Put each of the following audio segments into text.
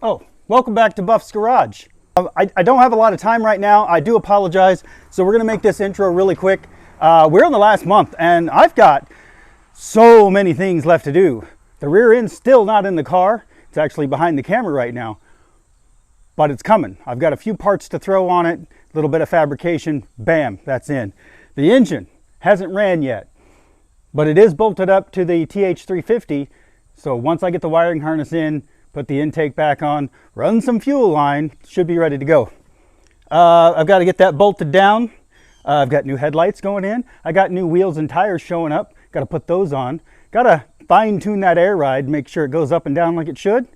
Oh, welcome back to Buff's Garage. I don't have a lot of time right now. I do apologize. So we're going to make this intro really quick. We're in the last month and I've got so many things left to do. The rear end's still not in the car. It's actually behind the camera right now, but it's coming. I've got a few parts to throw on it, a little bit of fabrication, bam, that's in. The engine hasn't ran yet, but it is bolted up to the TH350. So once I get the wiring harness in, put the intake back on, run some fuel line, should be ready to go. I've got to get that bolted down. I've got new headlights going in. I got new wheels and tires showing up. Got to put those on. Got to fine tune that air ride, make sure it goes up and down like it should.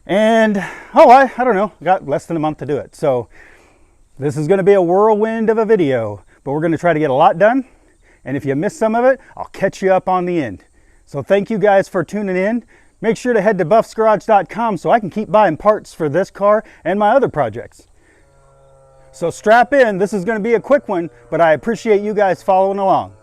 And, I don't know, got less than a month to do it. So this is going to be a whirlwind of a video, but we're going to try to get a lot done. And if you miss some of it, I'll catch you up on the end. So thank you guys for tuning in. Make sure to head to buffsgarage.com so I can keep buying parts for this car and my other projects. So strap in, this is going to be a quick one, but I appreciate you guys following along.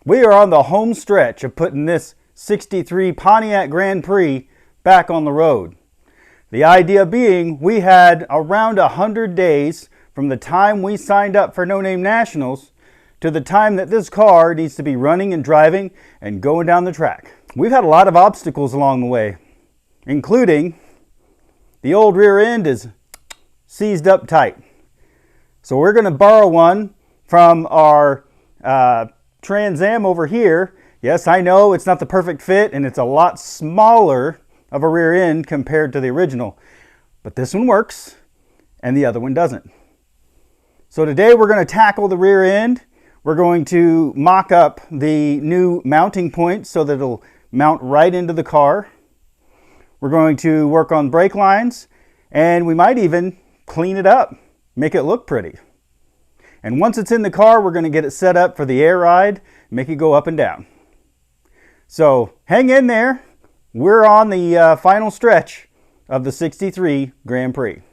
We are on the home stretch of putting this 63 Pontiac Grand Prix back on the road. The idea being we had around 100 days from the time we signed up for No Name Nationals to the time that this car needs to be running and driving and going down the track. We've had a lot of obstacles along the way, including the old rear end is seized up tight. So we're going to borrow one from our Trans Am over here. Yes, I know it's not the perfect fit and it's a lot smaller of a rear end compared to the original, but this one works and the other one doesn't. So today we're going to tackle the rear end. We're going to mock up the new mounting point so that it'll mount right into the car. We're going to work on brake lines and we might even clean it up, make it look pretty. And once it's in the car, we're going to get it set up for the air ride, make it go up and down. So hang in there. We're on the final stretch of the 63 Grand Prix.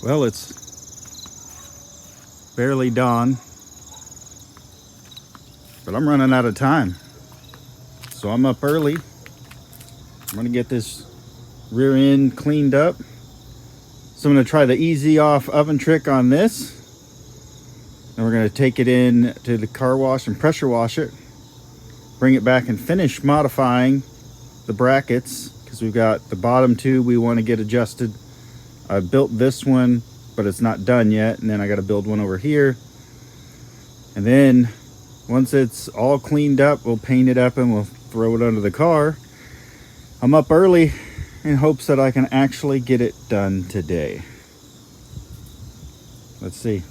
Well, it's barely dawn, but I'm running out of time. So I'm up early. I'm gonna get this rear end cleaned up. So I'm gonna try the easy off oven trick on this. And we're gonna take it in to the car wash and pressure wash it. Bring it back and finish modifying the brackets because we've got the bottom two we want to get adjusted. I built this one, but it's not done yet. And then I got to build one over here. And then once it's all cleaned up, we'll paint it up and we'll throw it under the car. I'm up early in hopes that I can actually get it done today. Let's see.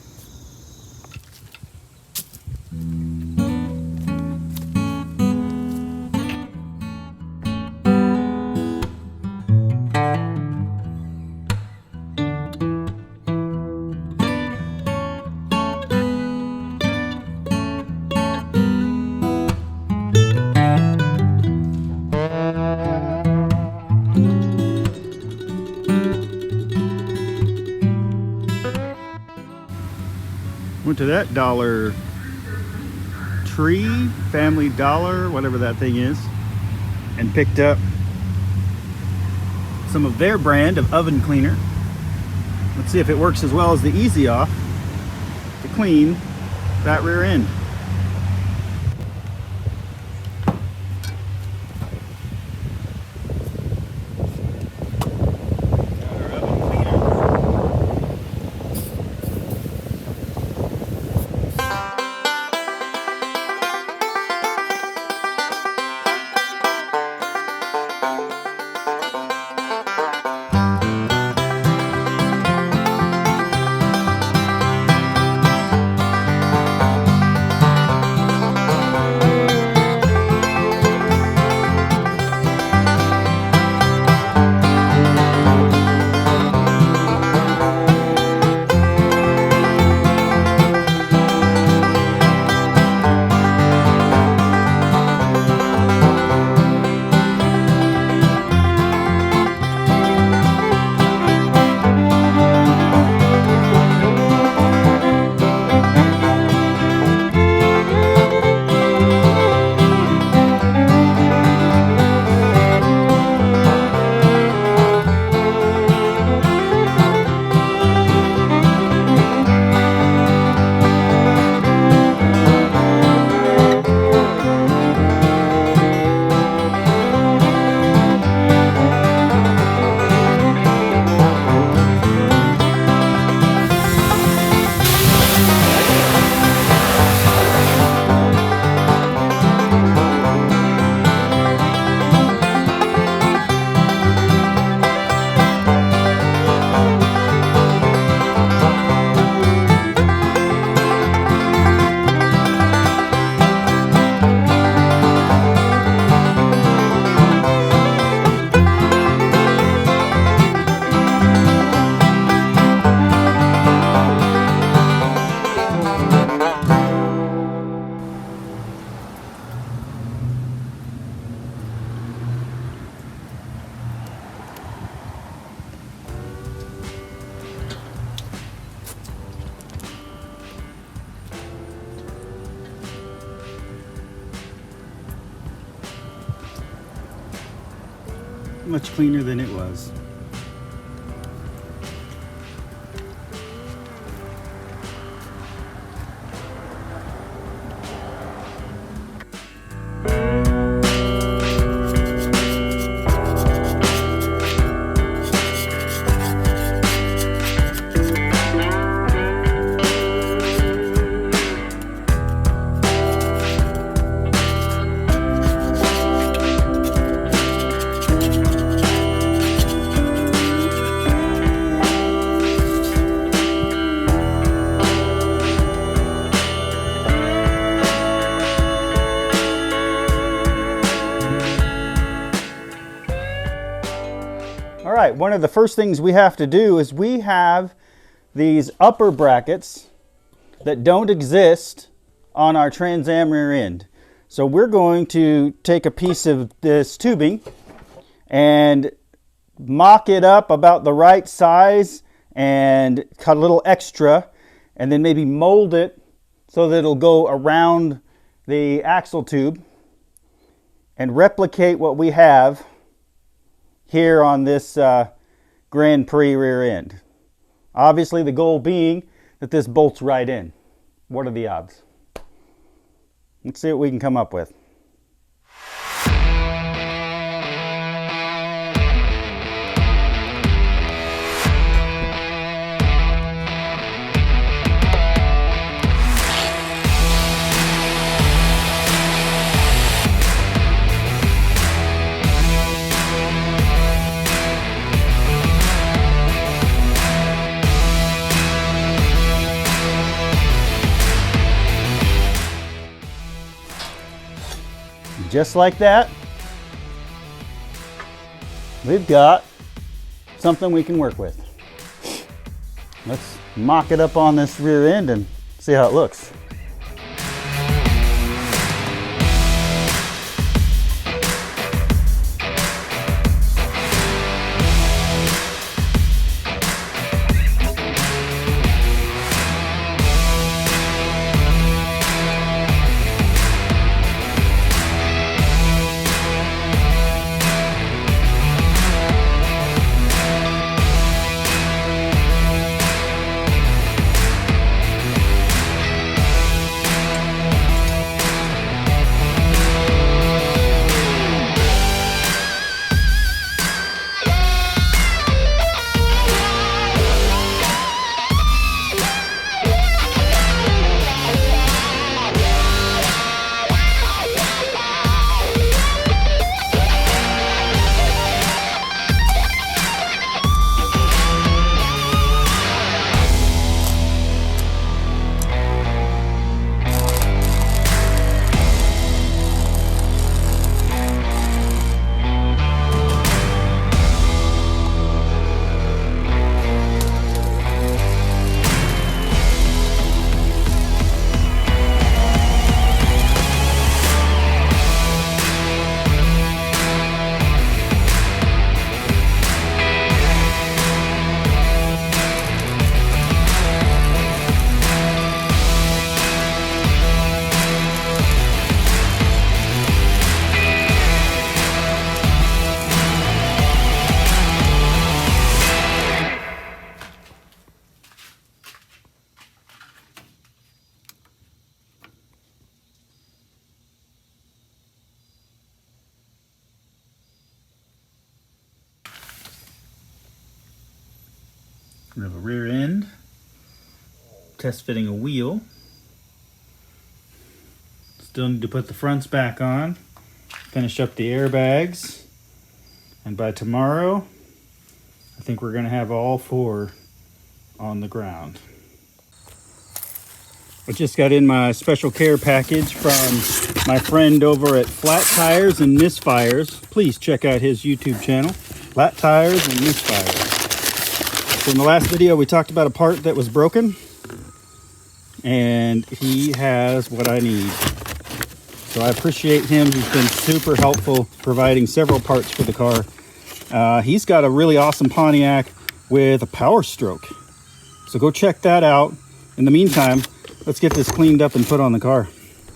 Went to that Dollar Tree, Family Dollar, whatever that thing is, and picked up some of their brand of oven cleaner. Let's see if it works as well as the Easy Off to clean that rear end. Much cleaner than it was. All right, one of the first things we have to do is we have these upper brackets that don't exist on our Trans Am rear end. So we're going to take a piece of this tubing and mock it up about the right size and cut a little extra, and then maybe mold it so that it'll go around the axle tube and replicate what we have here on this Grand Prix rear end. Obviously the goal being that this bolts right in. What are the odds? Let's see what we can come up with. Just like that, we've got something we can work with. Let's mock it up on this rear end and see how it looks. We have a rear end, test fitting a wheel. Still need to put the fronts back on, finish up the airbags, and by tomorrow, I think we're gonna have all 4 on the ground. I just got in my special care package from my friend over at Flat Tires and Misfires. Please check out his YouTube channel, Flat Tires and Misfires. So in the last video, we talked about a part that was broken, and he has what I need. So I appreciate him. He's been super helpful providing several parts for the car. He's got a really awesome Pontiac with a Power Stroke. So go check that out. In the meantime, let's get this cleaned up and put on the car.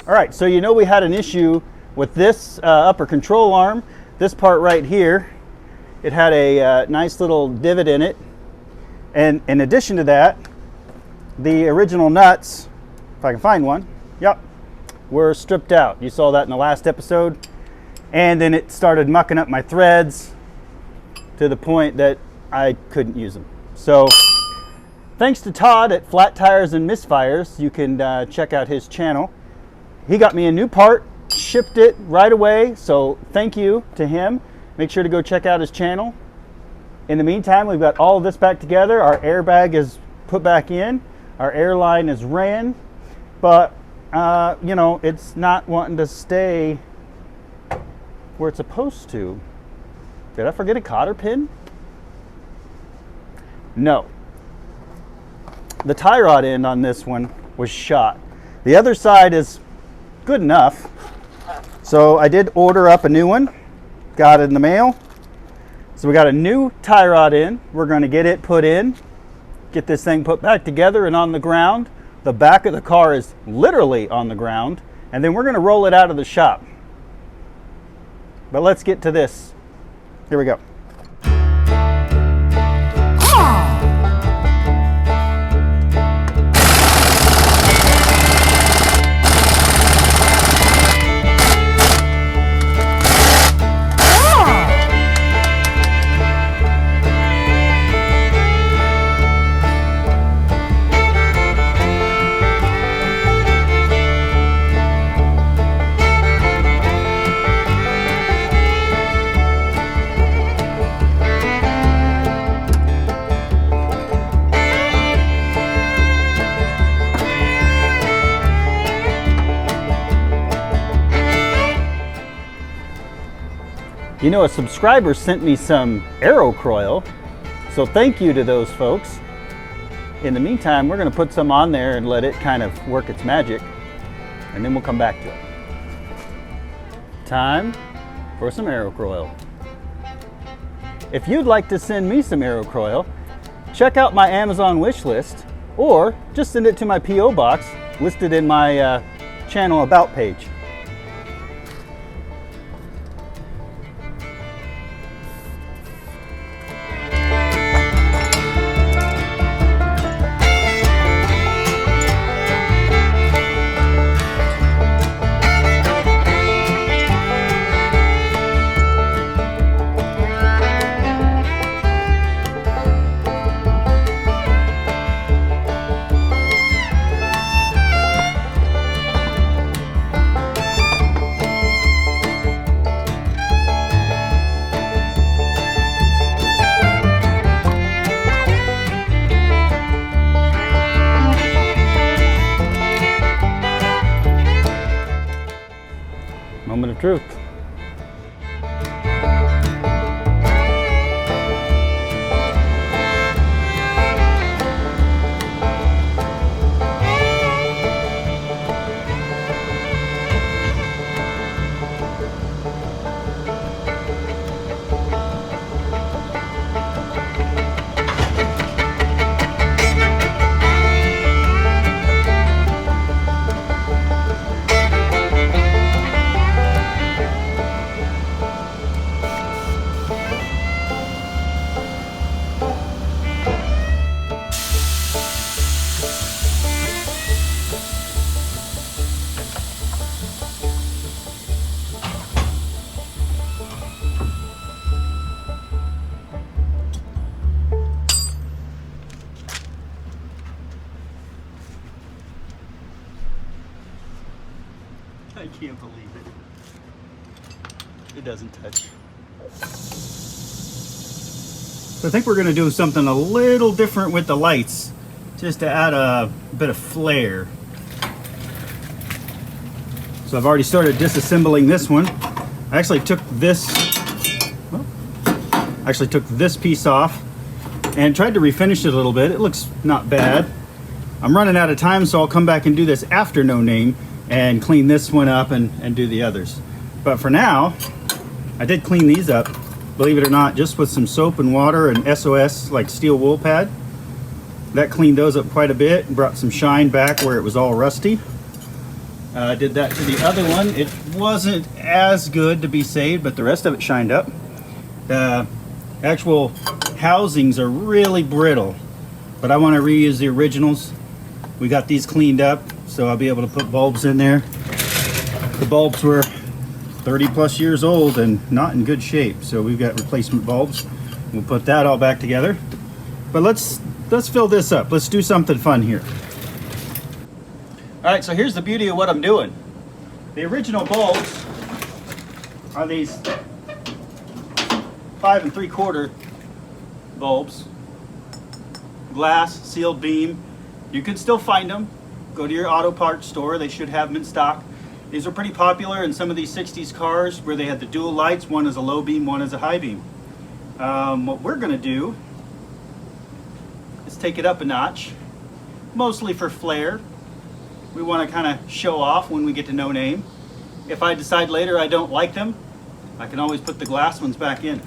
All right, so you know we had an issue with this upper control arm. This part right here, it had a nice little divot in it. And in addition to that, the original nuts, if I can find one, yep, were stripped out. You saw that in the last episode. And then it started mucking up my threads to the point that I couldn't use them. So thanks to Todd at Flat Tires and Misfires. You can check out his channel. He got me a new part, shipped it right away. So thank you to him. Make sure to go check out his channel. In the meantime, we've got all of this back together. Our airbag is put back in. Our airline is ran. But, you know, it's not wanting to stay where it's supposed to. Did I forget a cotter pin? No. The tie rod end on this one was shot. The other side is good enough. So I did order up a new one. Got it in the mail. So we got a new tie rod in. We're going to get it put in. Get this thing put back together and on the ground. The back of the car is literally on the ground. And then we're going to roll it out of the shop. But let's get to this. Here we go. You know, a subscriber sent me some Aerocroil, so thank you to those folks. In the meantime, we're going to put some on there and let it kind of work its magic, and then we'll come back to it. Time for some Aerocroil. If you'd like to send me some Aerocroil, check out my Amazon wish list, or just send it to my P.O. box listed in my channel About page. can't believe it. It doesn't touch. So I think we're gonna do something a little different with the lights, just to add a bit of flair. So I've already started disassembling this one. I actually took this piece off and tried to refinish it a little bit. It looks not bad. I'm running out of time, so I'll come back and do this after No Name and clean this one up and do the others. But for now, I did clean these up, believe it or not, just with some soap and water and SOS, like steel wool pad. That cleaned those up quite a bit and brought some shine back where it was all rusty. I did that to the other one. It wasn't as good to be saved, but the rest of it shined up. The actual housings are really brittle, but I want to reuse the originals. We got these cleaned up, so I'll be able to put bulbs in there. The bulbs were 30 plus years old and not in good shape, so we've got replacement bulbs. We'll put that all back together. But let's fill this up. Let's do something fun here. All right, so here's the beauty of what I'm doing. The original bulbs are these 5 3/4 bulbs, glass, sealed beam. You can still find them. Go to your auto parts store, they should have them in stock. These are pretty popular in some of these 60s cars where they had the dual lights. One is a low beam, one is a high beam. What we're gonna do is take it up a notch, mostly for flair. We want to kind of show off when we get to No Name. If I decide later I don't like them, I can always put the glass ones back in.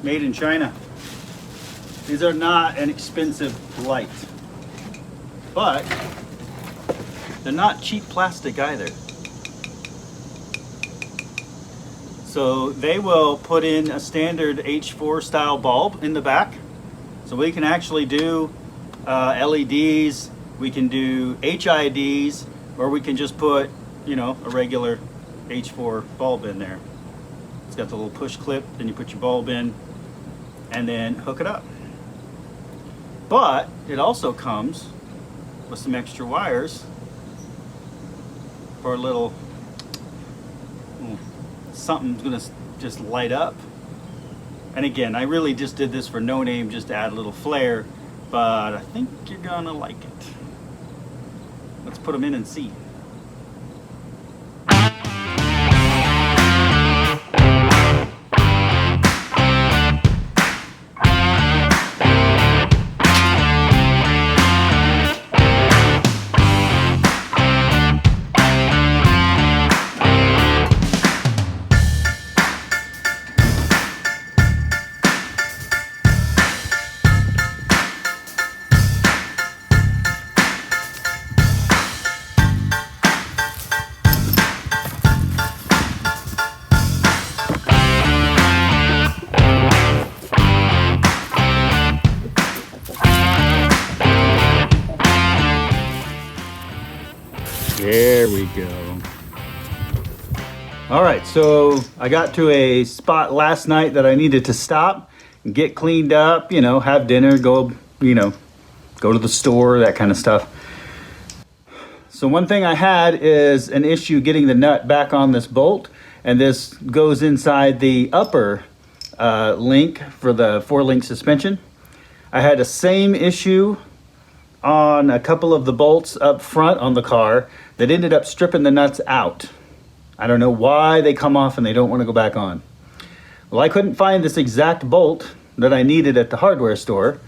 Made in China. These are not an expensive light, but they're not cheap plastic either. So they will put in a standard H4 style bulb in the back. So we can actually do LEDs, we can do HIDs, or we can just put, you know, a regular H4 bulb in there. It's got the little push clip, then you put your bulb in and then hook it up. But it also comes with some extra wires for a little something's gonna just light up. And again, I really just did this for No Name, just to add a little flair, but I think you're gonna like it. Let's put them in and see. There we go. All right, so I got to a spot last night that I needed to stop and get cleaned up, you know, have dinner, go to the store, that kind of stuff. So one thing I had is an issue getting the nut back on this bolt, and this goes inside the upper link for the 4-link suspension. I had the same issue on a couple of the bolts up front on the car that ended up stripping the nuts out. I don't know why they come off and they don't want to go back on. Well, I couldn't find this exact bolt that I needed at the hardware store,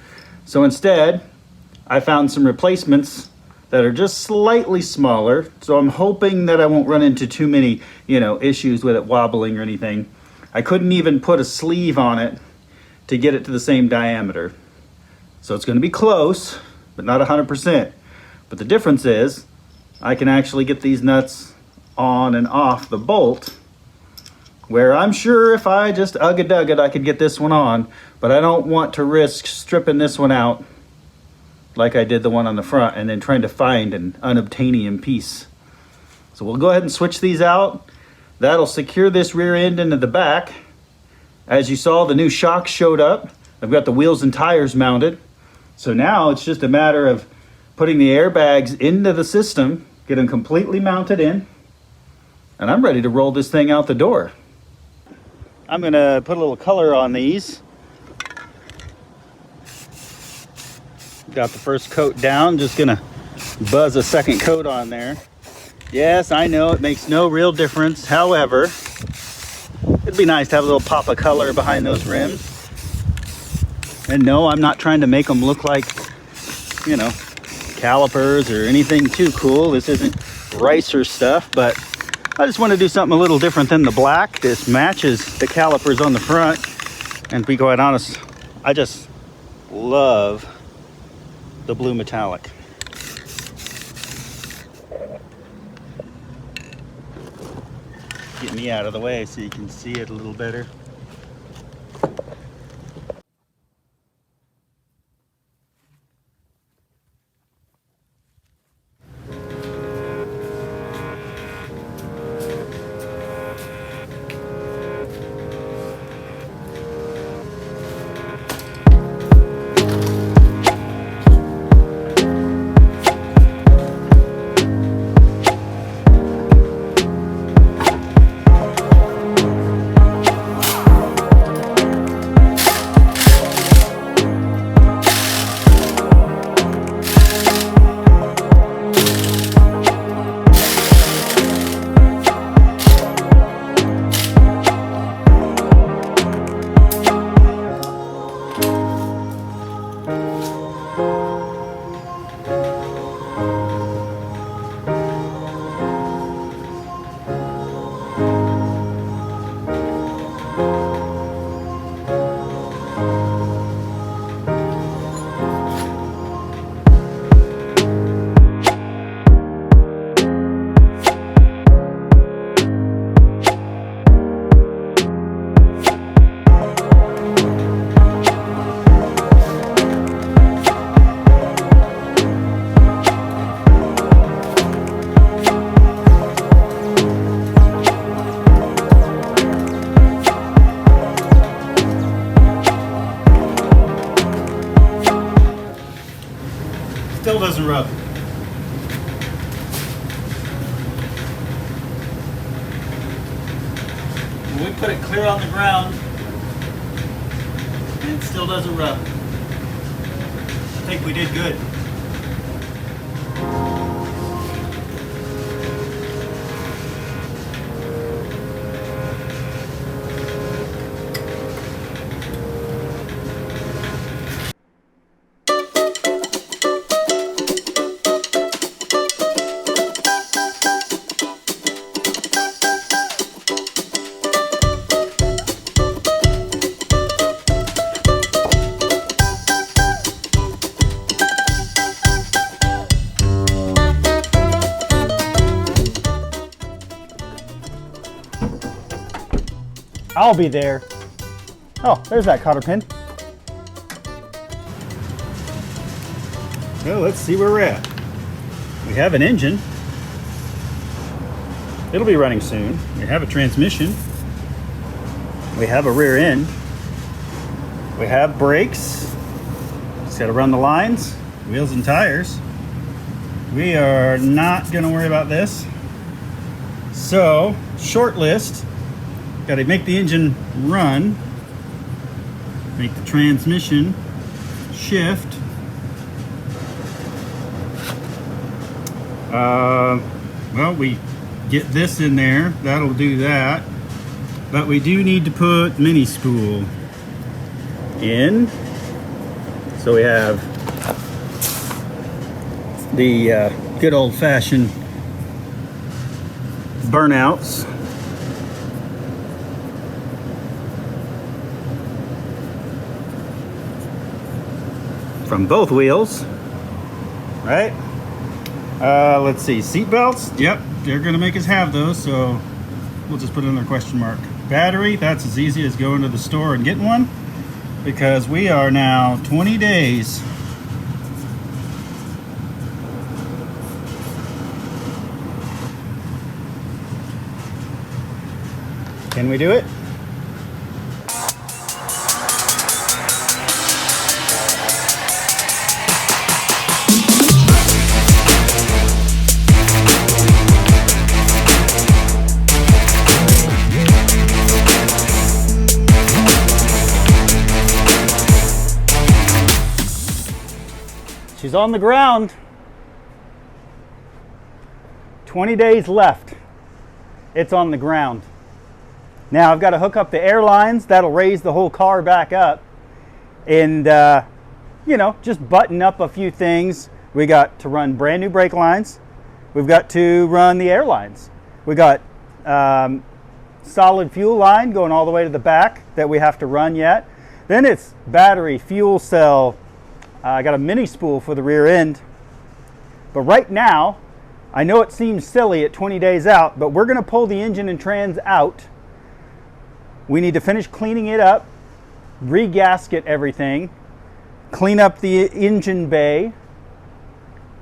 so instead I found some replacements that are just slightly smaller, so I'm hoping that I won't run into too many, issues with it wobbling or anything. I couldn't even put a sleeve on it to get it to the same diameter. So it's going to be close, but not 100%. But the difference is I can actually get these nuts on and off the bolt, where I'm sure if I just ugga-dugga it, I could get this one on, but I don't want to risk stripping this one out like I did the one on the front and then trying to find an unobtainium piece. So we'll go ahead and switch these out. That'll secure this rear end into the back, As you saw, the new shocks showed up. I've got the wheels and tires mounted. So now it's just a matter of putting the airbags into the system, get them completely mounted in, and I'm ready to roll this thing out the door. I'm gonna put a little color on these. Got the first coat down, just gonna buzz a second coat on there. Yes, I know it makes no real difference. However, it'd be nice to have a little pop of color behind those rims. And no, I'm not trying to make them look like, you know, calipers or anything too cool. This isn't racer stuff, but I just want to do something a little different than the black. This matches the calipers on the front. And to be quite honest, I just love the blue metallic. Get me out of the way so you can see it a little better. Still doesn't rub. We put it clear on the ground and it still doesn't rub. I think we did good. I'll be there. Oh, there's that cotter pin. Well, let's see where we're at. We have an engine. It'll be running soon. We have a transmission. We have a rear end. We have brakes. Just gotta run the lines, wheels and tires. We are not gonna worry about this. So, short list. Got to make the engine run, make the transmission shift. Well, we get this in there, that'll do that. But we do need to put mini spool in. So we have the good old-fashioned burnouts. From both wheels, right? Let's see, seat belts. Yep, they're gonna make us have those, so we'll just put another question mark. Battery, that's as easy as going to the store and getting one, because we are now 20 days. Can we do it? She's on the ground. 20 days left. It's on the ground. Now I've got to hook up the air lines. That'll raise the whole car back up. And, you know, just button up a few things. We got to run brand new brake lines. We've got to run the air lines. We got solid fuel line going all the way to the back that we have to run yet. Then it's battery, fuel cell. I got a mini spool for the rear end. But right now, I know it seems silly at 20 days out, but we're going to pull the engine and trans out. We need to finish cleaning it up, re-gasket everything, clean up the engine bay,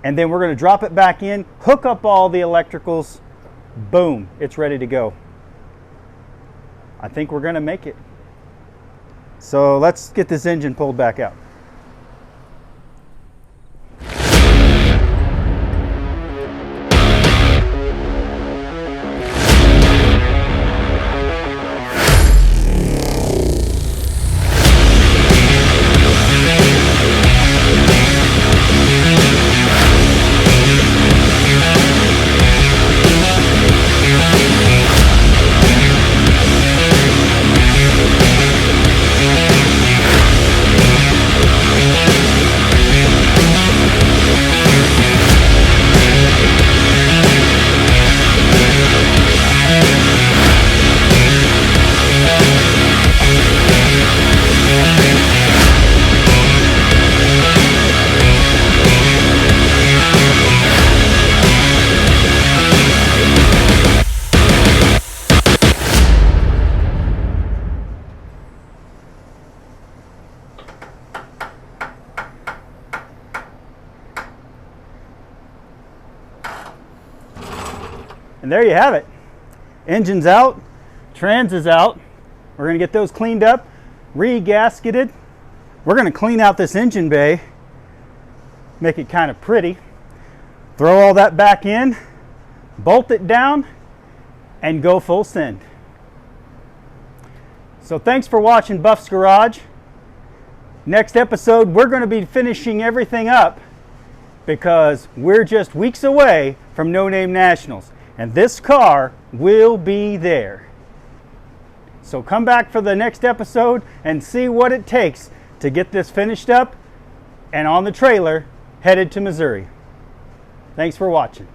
and then we're going to drop it back in, hook up all the electricals. Boom, it's ready to go. I think we're going to make it. So let's get this engine pulled back out. And there you have it. Engine's out, trans is out. We're going to get those cleaned up, re-gasketed. We're going to clean out this engine bay, make it kind of pretty. Throw all that back in, bolt it down, and go full send. So thanks for watching Buff's Garage. Next episode, we're going to be finishing everything up because we're just weeks away from No Name Nationals. And this car will be there. So come back for the next episode and see what it takes to get this finished up and on the trailer headed to Missouri. Thanks for watching.